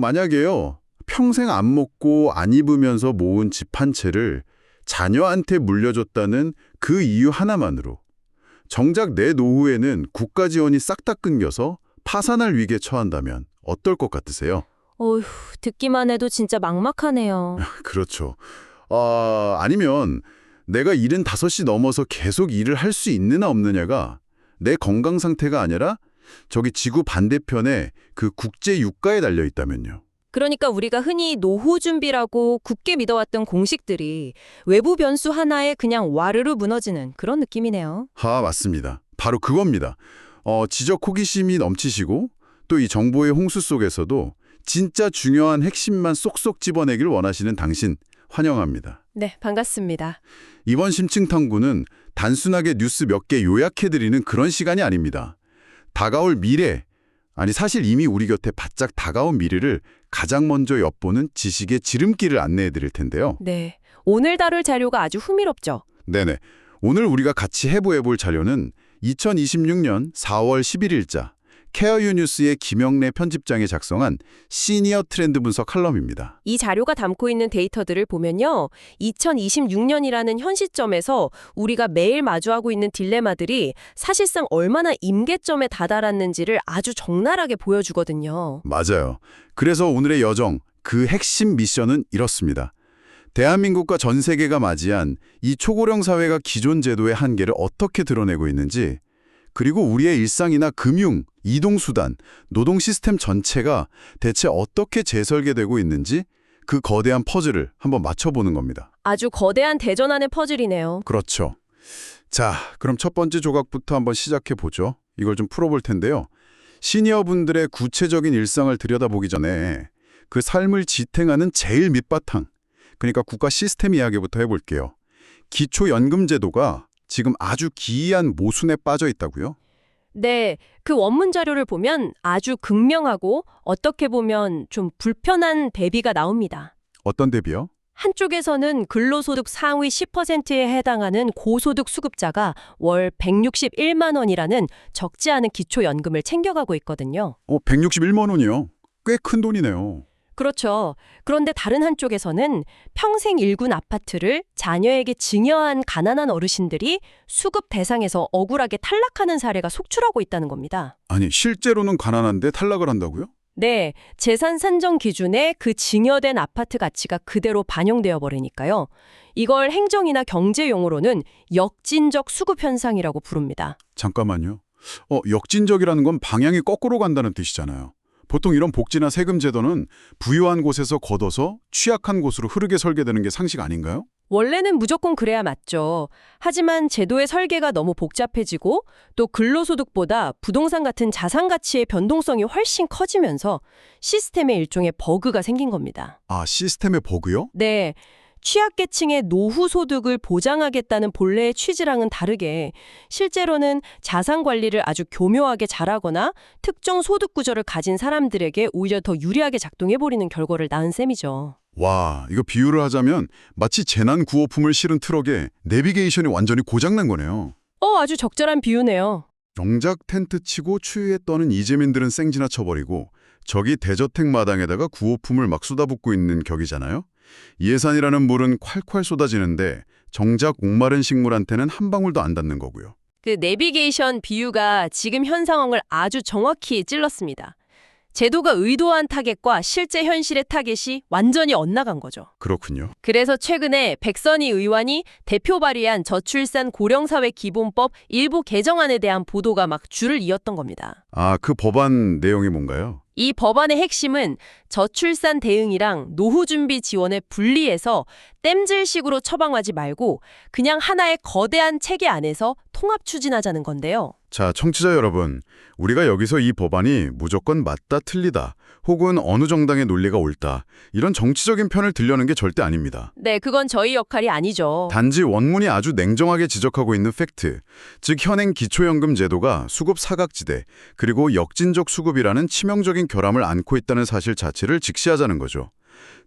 만약에요. 평생 안 먹고 안 입으면서 모은 집 한 채를 자녀한테 물려줬다는 그 이유 하나만으로 정작 내 노후에는 국가 지원이 싹 다 끊겨서 파산할 위기에 처한다면 어떨 것 같으세요? 어휴, 듣기만 해도 진짜 막막하네요. 그렇죠. 아니면 내가 75이 넘어서 계속 일을 할 수 있느냐 없느냐가 내 건강 상태가 아니라 저기 지구 반대편에 그 국제 유가에 달려 있다면요. 그러니까 우리가 흔히 노후 준비라고 굳게 믿어왔던 공식들이 외부 변수 하나에 그냥 와르르 무너지는 그런 느낌이네요. 맞습니다. 바로 그겁니다. 지적 호기심이 넘치시고 또 이 정보의 홍수 속에서도 진짜 중요한 핵심만 쏙쏙 집어내길 원하시는 당신 환영합니다. 네, 반갑습니다. 이번 심층 탐구는 단순하게 뉴스 몇 개 요약해드리는 그런 시간이 아닙니다. 다가올 미래, 아니 사실 이미 우리 곁에 바짝 다가온 미래를 가장 먼저 엿보는 지식의 지름길을 안내해드릴 텐데요. 네, 오늘 다룰 자료가 아주 흥미롭죠. 네네. 오늘 우리가 같이 해부해볼 자료는 2026년 4월 11일자 케어유 뉴스의 김영래 편집장이 작성한 시니어 트렌드 분석 칼럼입니다. 이 자료가 담고 있는 데이터들을 보면요. 2026년이라는 현 시점에서 우리가 매일 마주하고 있는 딜레마들이 사실상 얼마나 임계점에 다다랐는지를 아주 적나라하게 보여주거든요. 맞아요. 그래서 오늘의 여정, 그 핵심 미션은 이렇습니다. 대한민국과 전 세계가 맞이한 이 초고령 사회가 기존 제도의 한계를 어떻게 드러내고 있는지, 그리고 우리의 일상이나 금융, 이동수단, 노동 시스템 전체가 대체 어떻게 재설계되고 있는지 그 거대한 퍼즐을 한번 맞춰보는 겁니다. 아주 거대한 대전환의 퍼즐이네요. 그렇죠. 자, 그럼 첫 번째 조각부터 한번 시작해보죠. 이걸 좀 풀어볼 텐데요. 시니어분들의 구체적인 일상을 들여다보기 전에 그 삶을 지탱하는 제일 밑바탕, 그러니까 국가 시스템 이야기부터 해볼게요. 기초연금제도가 지금 아주 기이한 모순에 빠져 있다고요? 네, 그 원문 자료를 보면 아주 극명하고 어떻게 보면 좀 불편한 대비가 나옵니다. 어떤 대비요? 한쪽에서는 근로소득 상위 10%에 해당하는 고소득 수급자가 월 161만 원이라는 적지 않은 기초연금을 챙겨가고 있거든요. 161만 원이요. 꽤 큰 돈이네요. 그렇죠. 그런데 다른 한쪽에서는 평생 일군 아파트를 자녀에게 증여한 가난한 어르신들이 수급 대상에서 억울하게 탈락하는 사례가 속출하고 있다는 겁니다. 아니, 실제로는 가난한데 탈락을 한다고요? 네, 재산 산정 기준에 그 증여된 아파트 가치가 그대로 반영되어 버리니까요. 이걸 행정이나 경제 용어로는 역진적 수급 현상이라고 부릅니다. 잠깐만요. 역진적이라는 건 방향이 거꾸로 간다는 뜻이잖아요. 보통 이런 복지나 세금 제도는 부유한 곳에서 걷어서 취약한 곳으로 흐르게 설계되는 게 상식 아닌가요? 원래는 무조건 그래야 맞죠. 하지만 제도의 설계가 너무 복잡해지고 또 근로소득보다 부동산 같은 자산 가치의 변동성이 훨씬 커지면서 시스템에 일종의 버그가 생긴 겁니다. 시스템의 버그요? 네. 취약계층의 노후 소득을 보장하겠다는 본래의 취지랑은 다르게 실제로는 자산 관리를 아주 교묘하게 잘하거나 특정 소득 구조를 가진 사람들에게 오히려 더 유리하게 작동해버리는 결과를 낳은 셈이죠. 와, 이거 비유를 하자면 마치 재난 구호품을 실은 트럭에 내비게이션이 완전히 고장난 거네요. 아주 적절한 비유네요. 정작 텐트 치고 추위에 떠는 이재민들은 생지나 쳐버리고 저기 대저택 마당에다가 구호품을 막 쏟아붓고 있는 격이잖아요. 예산이라는 물은 콸콸 쏟아지는데 정작 목마른 식물한테는 한 방울도 안 닿는 거고요. 그 내비게이션 비유가 지금 현 상황을 아주 정확히 찔렀습니다. 제도가 의도한 타겟과 실제 현실의 타겟이 완전히 엇나간 거죠. 그렇군요. 그래서 최근에 백선희 의원이 대표 발의한 저출산 고령사회 기본법 일부 개정안에 대한 보도가 막 줄을 이었던 겁니다. 그 법안 내용이 뭔가요? 이 법안의 핵심은 저출산 대응이랑 노후 준비 지원을 분리해서 땜질식으로 처방하지 말고 그냥 하나의 거대한 체계 안에서 통합 추진하자는 건데요. 자, 청취자 여러분, 우리가 여기서 이 법안이 무조건 맞다 틀리다 혹은 어느 정당의 논리가 옳다 이런 정치적인 편을 들려는 게 절대 아닙니다. 네, 그건 저희 역할이 아니죠. 단지 원문이 아주 냉정하게 지적하고 있는 팩트, 즉 현행 기초연금 제도가 수급 사각지대 그리고 역진적 수급이라는 치명적인 결함을 안고 있다는 사실 자체를 직시하자는 거죠.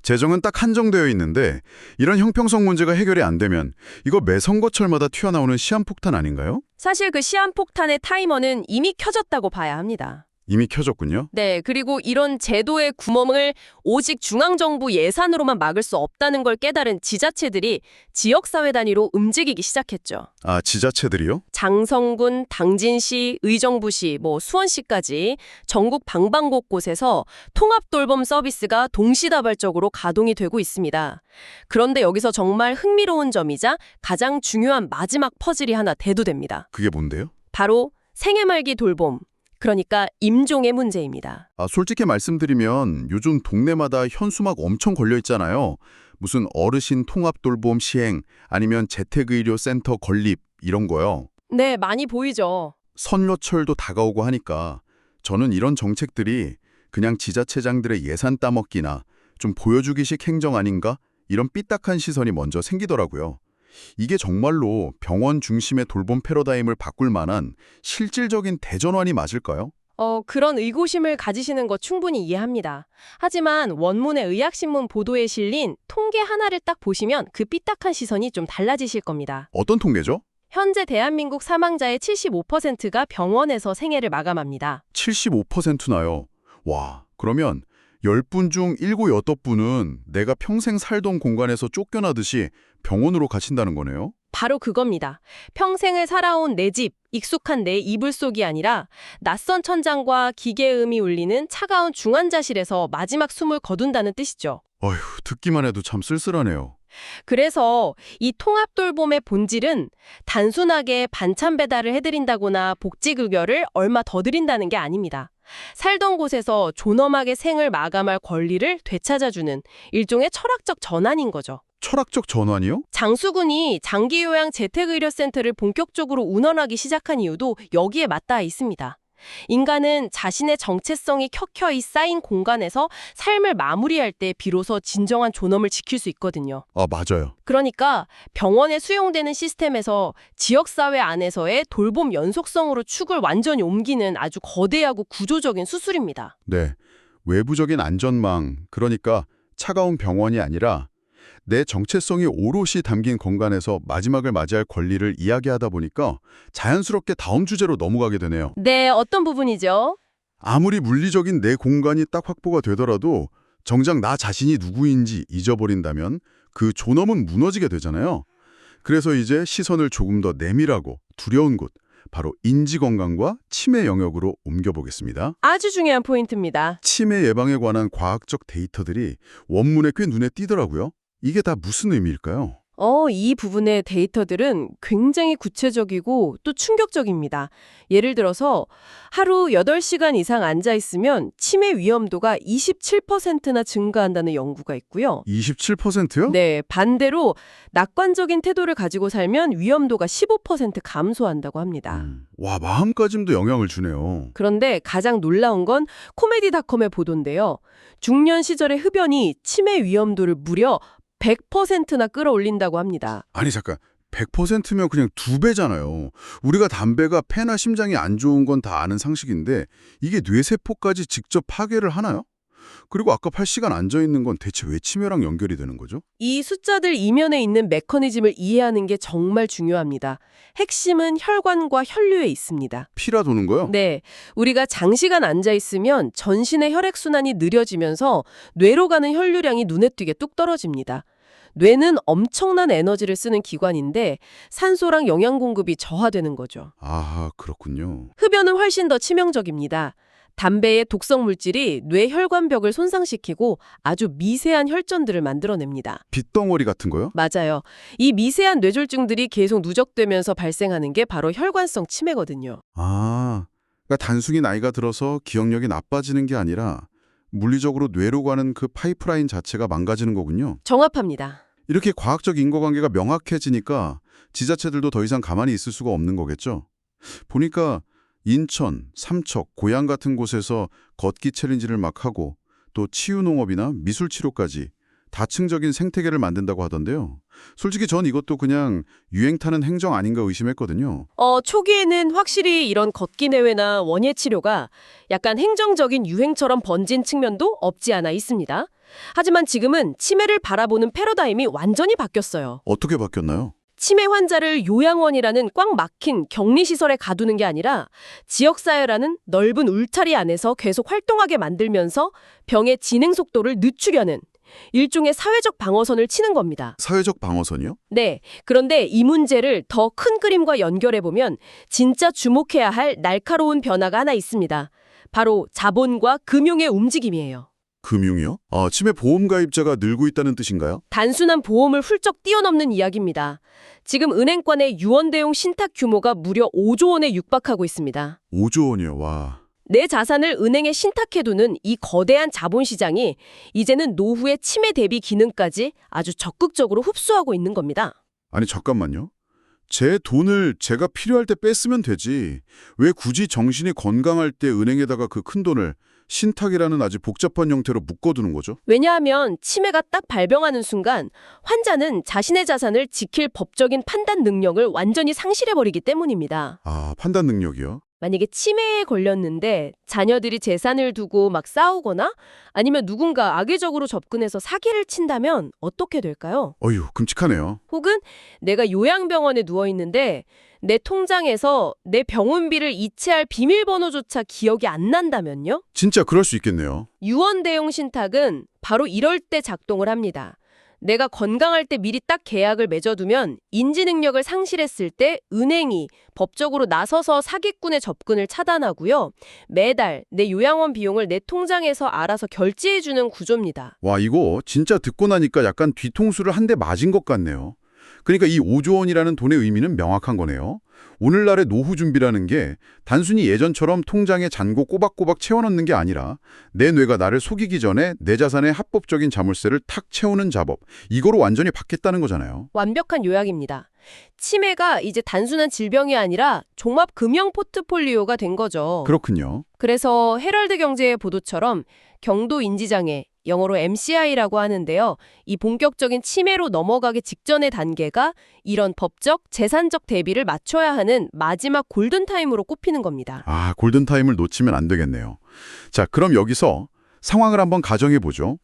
재정은 딱 한정되어 있는데 이런 형평성 문제가 해결이 안 되면 이거 매 선거철마다 튀어나오는 시한폭탄 아닌가요? 사실 그 시한폭탄의 타이머는 이미 켜졌다고 봐야 합니다. 이미 켜졌군요. 네, 그리고 이런 제도의 구멍을 오직 중앙정부 예산으로만 막을 수 없다는 걸 깨달은 지자체들이 지역사회 단위로 움직이기 시작했죠. 아, 지자체들이요? 장성군, 당진시, 의정부시, 수원시까지 전국 방방곳곳에서 통합돌봄 서비스가 동시다발적으로 가동이 되고 있습니다. 그런데 여기서 정말 흥미로운 점이자 가장 중요한 마지막 퍼즐이 하나 대두됩니다. 그게 뭔데요? 바로 생애 말기 돌봄, 그러니까 임종의 문제입니다. 아, 솔직히 말씀드리면 요즘 동네마다 현수막 엄청 걸려 있잖아요. 무슨 어르신 통합돌봄 시행, 아니면 재택의료센터 건립 이런 거요. 네, 많이 보이죠. 선거철도 다가오고 하니까 저는 이런 정책들이 그냥 지자체장들의 예산 따먹기나 좀 보여주기식 행정 아닌가? 이런 삐딱한 시선이 먼저 생기더라고요. 이게 정말로 병원 중심의 돌봄 패러다임을 바꿀 만한 실질적인 대전환이 맞을까요? 그런 의구심을 가지시는 거 충분히 이해합니다. 하지만 원문의 의학신문 보도에 실린 통계 하나를 딱 보시면 그 삐딱한 시선이 좀 달라지실 겁니다. 어떤 통계죠? 현재 대한민국 사망자의 75%가 병원에서 생애를 마감합니다. 75%나요. 와, 그러면 10분 중 7, 8분은 내가 평생 살던 공간에서 쫓겨나듯이 병원으로 가신다는 거네요? 바로 그겁니다. 평생을 살아온 내 집, 익숙한 내 이불 속이 아니라 낯선 천장과 기계음이 울리는 차가운 중환자실에서 마지막 숨을 거둔다는 뜻이죠. 어휴, 듣기만 해도 참 쓸쓸하네요. 그래서 이 통합돌봄의 본질은 단순하게 반찬 배달을 해드린다거나 복지급여를 얼마 더 드린다는 게 아닙니다. 살던 곳에서 존엄하게 생을 마감할 권리를 되찾아주는 일종의 철학적 전환인 거죠. 철학적 전환이요? 장수군이 장기요양 재택의료센터를 본격적으로 운원하기 시작한 이유도 여기에 맞닿아 있습니다. 인간은 자신의 정체성이 켜켜이 쌓인 공간에서 삶을 마무리할 때 비로소 진정한 존엄을 지킬 수 있거든요. 아, 맞아요. 그러니까 병원에 수용되는 시스템에서 지역사회 안에서의 돌봄 연속성으로 축을 완전히 옮기는 아주 거대하고 구조적인 수술입니다. 네, 외부적인 안전망, 그러니까 차가운 병원이 아니라 내 정체성이 오롯이 담긴 공간에서 마지막을 맞이할 권리를 이야기하다 보니까 자연스럽게 다음 주제로 넘어가게 되네요. 네, 어떤 부분이죠? 아무리 물리적인 내 공간이 딱 확보가 되더라도 정작 나 자신이 누구인지 잊어버린다면 그 존엄은 무너지게 되잖아요. 그래서 이제 시선을 조금 더 내밀하고 두려운 곳, 바로 인지건강과 치매 영역으로 옮겨보겠습니다. 아주 중요한 포인트입니다. 치매 예방에 관한 과학적 데이터들이 원문에 꽤 눈에 띄더라고요. 이게 다 무슨 의미일까요? 이 부분의 데이터들은 굉장히 구체적이고 또 충격적입니다. 예를 들어서 하루 8시간 이상 앉아 있으면 치매 위험도가 27%나 증가한다는 연구가 있고요. 27%요? 네, 반대로 낙관적인 태도를 가지고 살면 위험도가 15% 감소한다고 합니다. 와, 마음가짐도 영향을 주네요. 그런데 가장 놀라운 건 코미디닷컴의 보도인데요. 중년 시절의 흡연이 치매 위험도를 무려 100%나 끌어올린다고 합니다. 아니 잠깐, 100%면 그냥 2배잖아요. 우리가 담배가 폐나 심장이 안 좋은 건 다 아는 상식인데 이게 뇌세포까지 직접 파괴를 하나요? 그리고 아까 8시간 앉아있는 건 대체 왜 치매랑 연결이 되는 거죠? 이 숫자들 이면에 있는 메커니즘을 이해하는 게 정말 중요합니다. 핵심은 혈관과 혈류에 있습니다. 피라 도는 거요? 네, 우리가 장시간 앉아 있으면 전신의 혈액순환이 느려지면서 뇌로 가는 혈류량이 눈에 띄게 뚝 떨어집니다. 뇌는 엄청난 에너지를 쓰는 기관인데 산소랑 영양 공급이 저하되는 거죠. 아, 그렇군요. 흡연은 훨씬 더 치명적입니다. 담배의 독성 물질이 뇌 혈관벽을 손상시키고 아주 미세한 혈전들을 만들어냅니다. 빗덩어리 같은 거요? 맞아요. 이 미세한 뇌졸중들이 계속 누적되면서 발생하는 게 바로 혈관성 치매거든요. 아, 그러니까 단순히 나이가 들어서 기억력이 나빠지는 게 아니라 물리적으로 뇌로 가는 그 파이프라인 자체가 망가지는 거군요. 정확합니다. 이렇게 과학적 인과관계가 명확해지니까 지자체들도 더 이상 가만히 있을 수가 없는 거겠죠. 보니까 인천, 삼척, 고양 같은 곳에서 걷기 챌린지를 막 하고 또 치유농업이나 미술치료까지 다층적인 생태계를 만든다고 하던데요. 솔직히 전 이것도 그냥 유행 타는 행정 아닌가 의심했거든요. 초기에는 확실히 이런 걷기 내외나 원예 치료가 약간 행정적인 유행처럼 번진 측면도 없지 않아 있습니다. 하지만 지금은 치매를 바라보는 패러다임이 완전히 바뀌었어요. 어떻게 바뀌었나요? 치매 환자를 요양원이라는 꽉 막힌 격리시설에 가두는 게 아니라 지역사회라는 넓은 울타리 안에서 계속 활동하게 만들면서 병의 진행 속도를 늦추려는 일종의 사회적 방어선을 치는 겁니다. 사회적 방어선이요? 네. 그런데 이 문제를 더 큰 그림과 연결해보면 진짜 주목해야 할 날카로운 변화가 하나 있습니다. 바로 자본과 금융의 움직임이에요. 금융이요? 치매 보험 가입자가 늘고 있다는 뜻인가요? 단순한 보험을 훌쩍 뛰어넘는 이야기입니다. 지금 은행권의 유언대용 신탁 규모가 무려 5조 원에 육박하고 있습니다. 5조 원이요. 와. 내 자산을 은행에 신탁해두는 이 거대한 자본시장이 이제는 노후의 치매 대비 기능까지 아주 적극적으로 흡수하고 있는 겁니다. 아니 잠깐만요. 제 돈을 제가 필요할 때 뺐으면 되지. 왜 굳이 정신이 건강할 때 은행에다가 그 큰 돈을 신탁이라는 아주 복잡한 형태로 묶어두는 거죠? 왜냐하면 치매가 딱 발병하는 순간 환자는 자신의 자산을 지킬 법적인 판단 능력을 완전히 상실해버리기 때문입니다. 판단 능력이요? 만약에 치매에 걸렸는데 자녀들이 재산을 두고 막 싸우거나 아니면 누군가 악의적으로 접근해서 사기를 친다면 어떻게 될까요? 어휴, 끔찍하네요. 혹은 내가 요양병원에 누워있는데 내 통장에서 내 병원비를 이체할 비밀번호조차 기억이 안 난다면요? 진짜 그럴 수 있겠네요. 유언 대용 신탁은 바로 이럴 때 작동을 합니다. 내가 건강할 때 미리 딱 계약을 맺어두면 인지 능력을 상실했을 때 은행이 법적으로 나서서 사기꾼의 접근을 차단하고요. 매달 내 요양원 비용을 내 통장에서 알아서 결제해주는 구조입니다. 와, 이거 진짜 듣고 나니까 약간 뒤통수를 한 대 맞은 것 같네요. 그러니까 이 5조 원이라는 돈의 의미는 명확한 거네요. 오늘날의 노후 준비라는 게 단순히 예전처럼 통장에 잔고 꼬박꼬박 채워넣는 게 아니라 내 뇌가 나를 속이기 전에 내 자산의 합법적인 자물쇠를 탁 채우는 작업, 이거로 완전히 바뀌었다는 거잖아요. 완벽한 요약입니다. 치매가 이제 단순한 질병이 아니라 종합 금융 포트폴리오가 된 거죠. 그렇군요. 그래서 헤럴드 경제의 보도처럼 경도 인지장애, 영어로 MCI라고 하는데요. 이 본격적인 치매로 넘어가기 직전의 단계가 이런 법적, 재산적 대비를 맞춰야 하는 마지막 골든타임으로 꼽히는 겁니다. 골든타임을 놓치면 안 되겠네요. 자, 그럼 여기서 상황을 한번 가정해 보죠.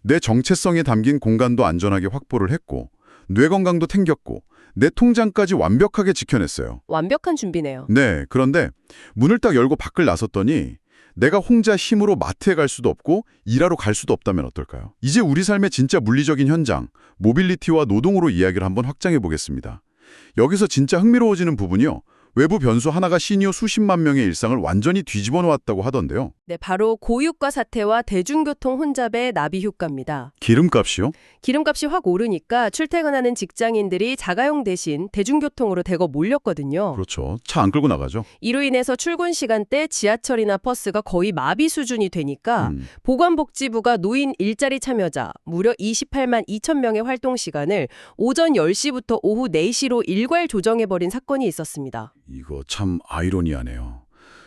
내 정체성에 담긴 공간도 안전하게 확보를 했고 뇌 건강도 챙겼고 내 통장까지 완벽하게 지켜냈어요. 완벽한 준비네요. 네, 그런데 문을 딱 열고 밖을 나섰더니 내가 혼자 힘으로 마트에 갈 수도 없고 일하러 갈 수도 없다면 어떨까요? 이제 우리 삶의 진짜 물리적인 현장, 모빌리티와 노동으로 이야기를 한번 확장해 보겠습니다. 여기서 진짜 흥미로워지는 부분이요. 외부 변수 하나가 시니어 수십만 명의 일상을 완전히 뒤집어 놓았다고 하던데요. 네, 바로 고유가 사태와 대중교통 혼잡의 나비 효과입니다. 기름값이요? 기름값이 확 오르니까 출퇴근하는 직장인들이 자가용 대신 대중교통으로 대거 몰렸거든요. 그렇죠. 차 안 끌고 나가죠. 이로 인해서 출근 시간대 지하철이나 버스가 거의 마비 수준이 되니까 보건복지부가 노인 일자리 참여자 무려 28만 2천 명의 활동 시간을 오전 10시부터 오후 4시로 일괄 조정해버린 사건이 있었습니다. 이거 참 아이러니하네요.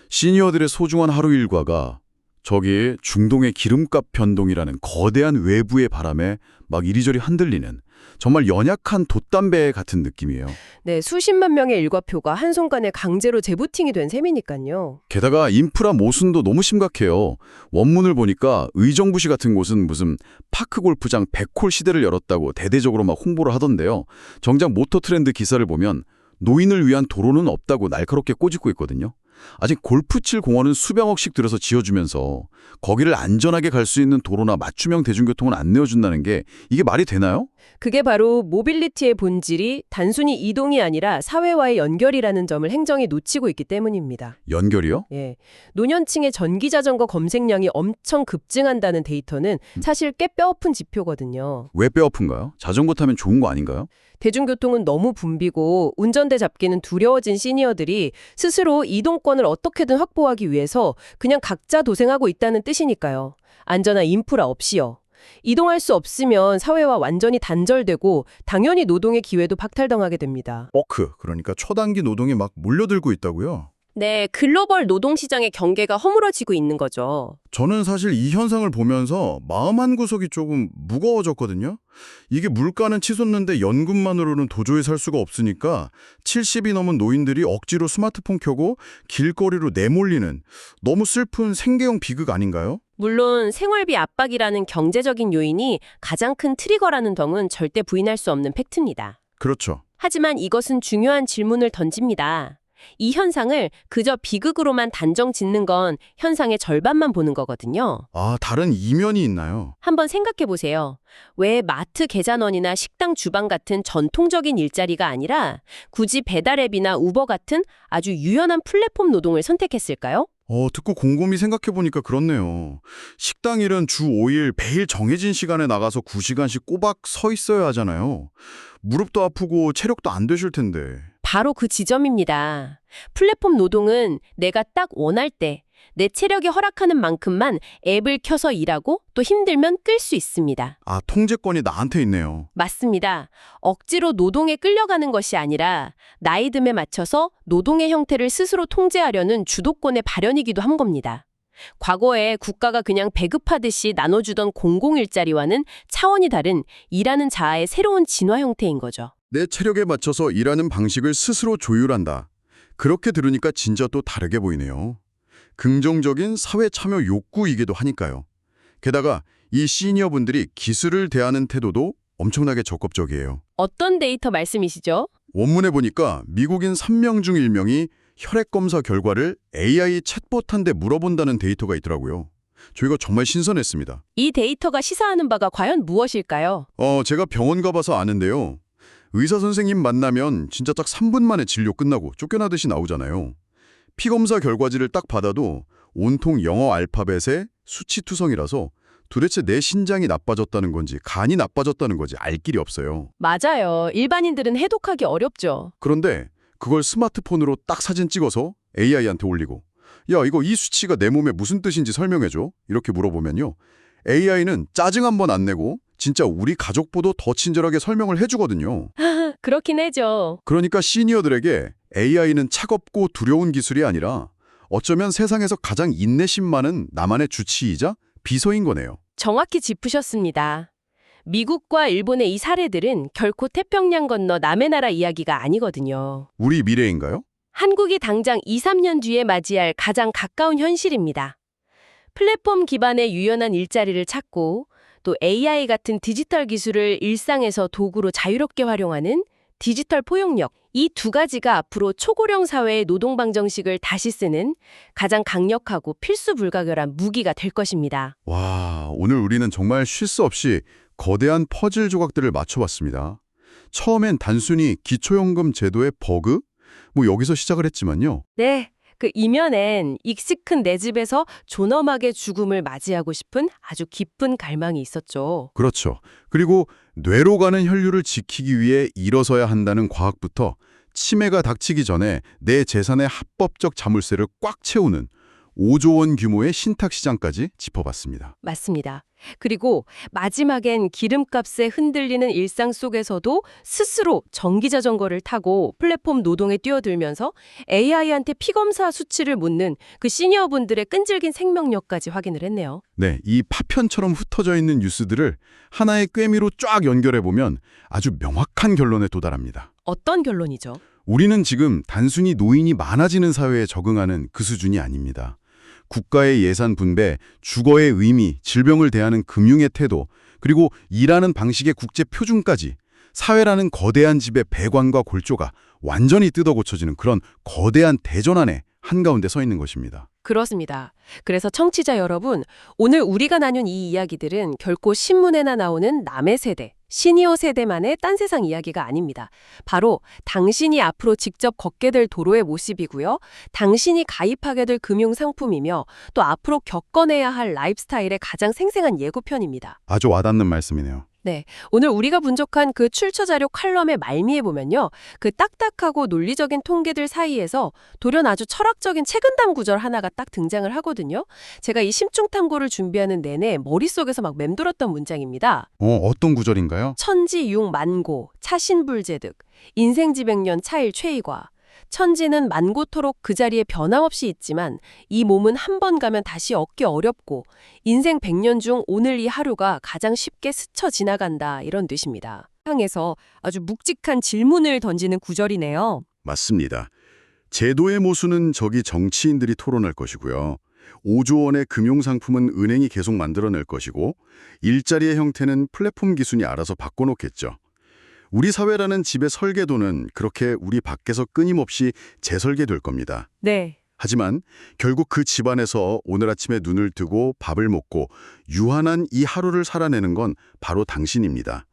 시니어들의 소중한 하루 일과가 저기 중동의 기름값 변동이라는 거대한 외부의 바람에 막 이리저리 흔들리는 정말 연약한 돛담배 같은 느낌이에요. 네, 수십만 명의 일과표가 한순간에 강제로 재부팅이 된 셈이니까요. 게다가 인프라 모순도 너무 심각해요. 원문을 보니까 의정부시 같은 곳은 무슨 파크 골프장 100홀 시대를 열었다고 대대적으로 막 홍보를 하던데요. 정작 모터트렌드 기사를 보면 노인을 위한 도로는 없다고 날카롭게 꼬집고 있거든요. 아직 골프 칠 공원은 수백억씩 들여서 지어주면서 거기를 안전하게 갈 수 있는 도로나 맞춤형 대중교통은 안 내어준다는 게 이게 말이 되나요? 그게 바로 모빌리티의 본질이 단순히 이동이 아니라 사회와의 연결이라는 점을 행정이 놓치고 있기 때문입니다. 연결이요? 예, 노년층의 전기자전거 검색량이 엄청 급증한다는 데이터는 사실 꽤 뼈아픈 지표거든요. 왜 뼈아픈가요? 자전거 타면 좋은 거 아닌가요? 대중교통은 너무 붐비고 운전대 잡기는 두려워진 시니어들이 스스로 이동권을 어떻게든 확보하기 위해서 그냥 각자 도생하고 있다는 뜻이니까요. 안전한 인프라 없이요. 이동할 수 없으면 사회와 완전히 단절되고 당연히 노동의 기회도 박탈당하게 됩니다. 그러니까 초단기 노동이 막 몰려들고 있다고요? 네, 글로벌 노동시장의 경계가 허물어지고 있는 거죠. 저는 사실 이 현상을 보면서 마음 한구석이 조금 무거워졌거든요. 이게 물가는 치솟는데 연금만으로는 도저히 살 수가 없으니까 70이 넘은 노인들이 억지로 스마트폰 켜고 길거리로 내몰리는 너무 슬픈 생계형 비극 아닌가요? 물론 생활비 압박이라는 경제적인 요인이 가장 큰 트리거라는 점은 절대 부인할 수 없는 팩트입니다. 그렇죠. 하지만 이것은 중요한 질문을 던집니다. 이 현상을 그저 비극으로만 단정 짓는 건 현상의 절반만 보는 거거든요. 아, 다른 이면이 있나요? 한번 생각해 보세요. 왜 마트 계산원이나 식당 주방 같은 전통적인 일자리가 아니라 굳이 배달앱이나 우버 같은 아주 유연한 플랫폼 노동을 선택했을까요? 듣고 곰곰이 생각해보니까 그렇네요. 식당 일은 주 5일 매일 정해진 시간에 나가서 9시간씩 꼬박 서 있어야 하잖아요. 무릎도 아프고 체력도 안 되실 텐데. 바로 그 지점입니다. 플랫폼 노동은 내가 딱 원할 때, 내 체력이 허락하는 만큼만 앱을 켜서 일하고 또 힘들면 끌 수 있습니다. 아, 통제권이 나한테 있네요. 맞습니다. 억지로 노동에 끌려가는 것이 아니라 나이듦에 맞춰서 노동의 형태를 스스로 통제하려는 주도권의 발현이기도 한 겁니다. 과거에 국가가 그냥 배급하듯이 나눠주던 공공일자리와는 차원이 다른 일하는 자아의 새로운 진화 형태인 거죠. 내 체력에 맞춰서 일하는 방식을 스스로 조율한다. 그렇게 들으니까 진짜 또 다르게 보이네요. 긍정적인 사회 참여 욕구이기도 하니까요. 게다가 이 시니어분들이 기술을 대하는 태도도 엄청나게 적극적이에요. 어떤 데이터 말씀이시죠? 원문에 보니까 미국인 3명 중 1명이 혈액 검사 결과를 AI 챗봇한테 물어본다는 데이터가 있더라고요. 저 이거 정말 신선했습니다. 이 데이터가 시사하는 바가 과연 무엇일까요? 제가 병원 가봐서 아는데요. 의사 선생님 만나면 진짜 딱 3분 만에 진료 끝나고 쫓겨나듯이 나오잖아요. 피검사 결과지를 딱 받아도 온통 영어 알파벳의 수치투성이라서 도대체 내 신장이 나빠졌다는 건지 간이 나빠졌다는 건지 알 길이 없어요. 맞아요. 일반인들은 해독하기 어렵죠. 그런데 그걸 스마트폰으로 딱 사진 찍어서 AI한테 올리고 야, 이거 이 수치가 내 몸에 무슨 뜻인지 설명해줘. 이렇게 물어보면요. AI는 짜증 한 번 안 내고 진짜 우리 가족보다 더 친절하게 설명을 해주거든요. 그렇긴 하죠. 그러니까 시니어들에게 AI는 차갑고 두려운 기술이 아니라 어쩌면 세상에서 가장 인내심 많은 나만의 주치의자 비서인 거네요. 정확히 짚으셨습니다. 미국과 일본의 이 사례들은 결코 태평양 건너 남의 나라 이야기가 아니거든요. 우리 미래인가요? 한국이 당장 2, 3년 뒤에 맞이할 가장 가까운 현실입니다. 플랫폼 기반의 유연한 일자리를 찾고 또 AI 같은 디지털 기술을 일상에서 도구로 자유롭게 활용하는 디지털 포용력, 이 두 가지가 앞으로 초고령 사회의 노동 방정식을 다시 쓰는 가장 강력하고 필수 불가결한 무기가 될 것입니다. 와, 오늘 우리는 정말 쉴 수 없이 거대한 퍼즐 조각들을 맞춰봤습니다. 처음엔 단순히 기초연금 제도의 버그? 여기서 시작을 했지만요. 네, 그 이면엔 익시큰 내 집에서 존엄하게 죽음을 맞이하고 싶은 아주 깊은 갈망이 있었죠. 그렇죠. 그리고 뇌로 가는 혈류를 지키기 위해 일어서야 한다는 과학부터 치매가 닥치기 전에 내 재산의 합법적 자물쇠를 꽉 채우는 5조 원 규모의 신탁 시장까지 짚어봤습니다. 맞습니다. 그리고 마지막엔 기름값에 흔들리는 일상 속에서도 스스로 전기자전거를 타고 플랫폼 노동에 뛰어들면서 AI한테 피검사 수치를 묻는 그 시니어분들의 끈질긴 생명력까지 확인을 했네요. 네, 이 파편처럼 흩어져 있는 뉴스들을 하나의 꿰미로 쫙 연결해보면 아주 명확한 결론에 도달합니다. 어떤 결론이죠? 우리는 지금 단순히 노인이 많아지는 사회에 적응하는 그 수준이 아닙니다. 국가의 예산 분배, 주거의 의미, 질병을 대하는 금융의 태도, 그리고 일하는 방식의 국제 표준까지 사회라는 거대한 집의 배관과 골조가 완전히 뜯어 고쳐지는 그런 거대한 대전 안에 한가운데 서 있는 것입니다. 그렇습니다. 그래서 청취자 여러분, 오늘 우리가 나눈 이 이야기들은 결코 신문에나 나오는 남의 세대, 시니어 세대만의 딴 세상 이야기가 아닙니다. 바로 당신이 앞으로 직접 걷게 될 도로의 모습이고요. 당신이 가입하게 될 금융상품이며 또 앞으로 겪어내야 할 라이프스타일의 가장 생생한 예고편입니다. 아주 와닿는 말씀이네요. 네, 오늘 우리가 분석한 그 출처자료 칼럼의 말미에 보면요. 그 딱딱하고 논리적인 통계들 사이에서 돌연 아주 철학적인 책은담 구절 하나가 딱 등장을 하거든요. 제가 이 심층 탐구를 준비하는 내내 머릿속에서 막 맴돌았던 문장입니다. 어떤 구절인가요? 천지융만고, 차신불제득, 인생지백년 차일 최이과. 천지는 만고토록 그 자리에 변함없이 있지만 이 몸은 한 번 가면 다시 얻기 어렵고 인생 100년 중 오늘 이 하루가 가장 쉽게 스쳐 지나간다 이런 뜻입니다. 향에서 아주 묵직한 질문을 던지는 구절이네요. 맞습니다. 제도의 모순은 저기 정치인들이 토론할 것이고요. 5조 원의 금융상품은 은행이 계속 만들어낼 것이고 일자리의 형태는 플랫폼 기술이 알아서 바꿔놓겠죠. 우리 사회라는 집의 설계도는 그렇게 우리 밖에서 끊임없이 재설계될 겁니다. 네. 하지만 결국 그 집안에서 오늘 아침에 눈을 뜨고 밥을 먹고 유한한 이 하루를 살아내는 건 바로 당신입니다.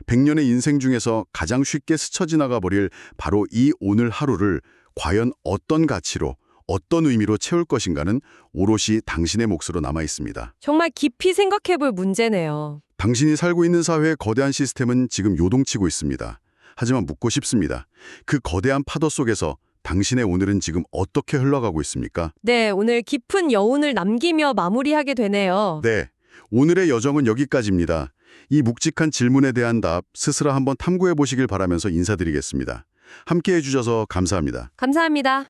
100년의 인생 중에서 가장 쉽게 스쳐 지나가 버릴 바로 이 오늘 하루를 과연 어떤 가치로, 어떤 의미로 채울 것인가는 오롯이 당신의 몫으로 남아 있습니다. 정말 깊이 생각해 볼 문제네요. 당신이 살고 있는 사회의 거대한 시스템은 지금 요동치고 있습니다. 하지만 묻고 싶습니다. 그 거대한 파도 속에서 당신의 오늘은 지금 어떻게 흘러가고 있습니까? 네, 오늘 깊은 여운을 남기며 마무리하게 되네요. 네, 오늘의 여정은 여기까지입니다. 이 묵직한 질문에 대한 답 스스로 한번 탐구해 보시길 바라면서 인사드리겠습니다. 함께해 주셔서 감사합니다. 감사합니다.